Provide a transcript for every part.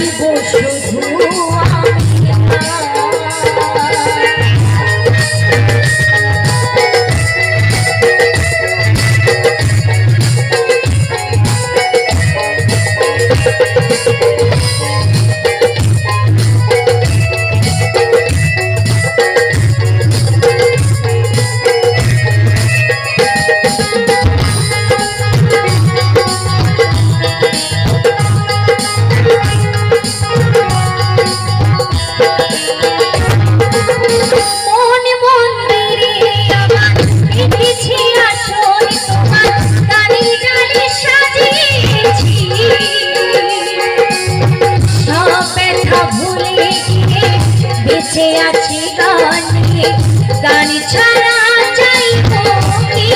গাইব শুধু বেঁচে আছি গানে গান ছাড়া চাইব কি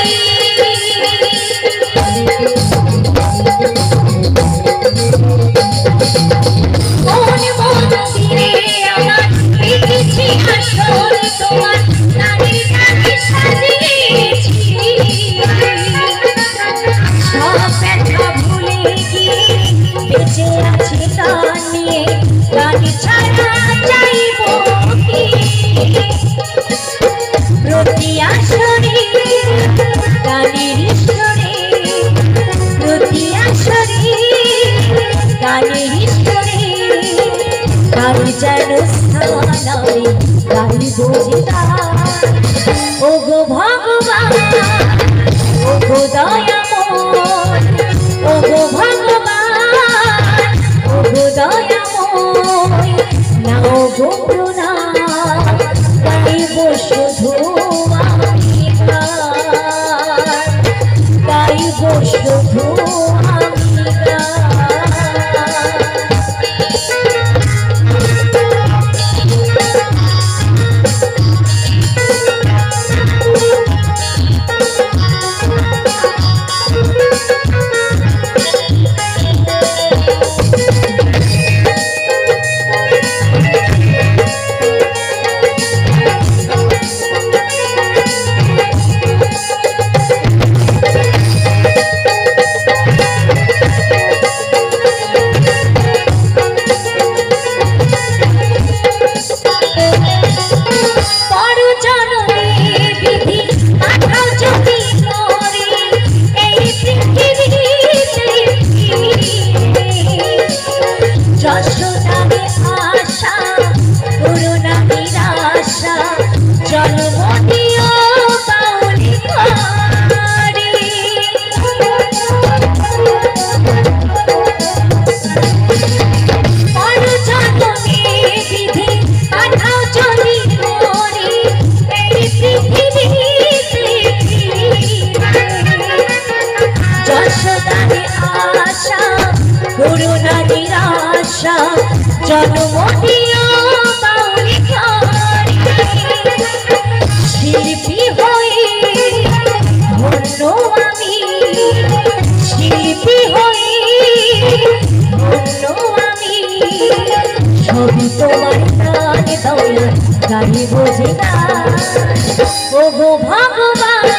মন মন্দিরে আমার দেখেছি আসল তোমার গানে গানে সাজিয়েছি সব ব্যথা ভুলে গিয়ে বেঁচে আছি গান নিয়ে গান ছাড়া চাইব প্রতি আসরে গানের ঈশ্বরে প্রতি আসরে গানের ঈশ্বরে গান যেন স্থান আমি গান বুঝি ও গো ভগবান ও গো দয়াময় ও গো ভগবান ও গো দয়াময় নাও গো প্রণাম গাইব শুধু আমি গাইব শুধু আমি করুণা নিরাশা জন্ম দিও বাউলি শিল্পী হয়ে ধন্য আমি শিল্পী হয়ে ধন্য আমি সবই তোমার গান দৌলত গাই বোঝে না ও গো ভগবান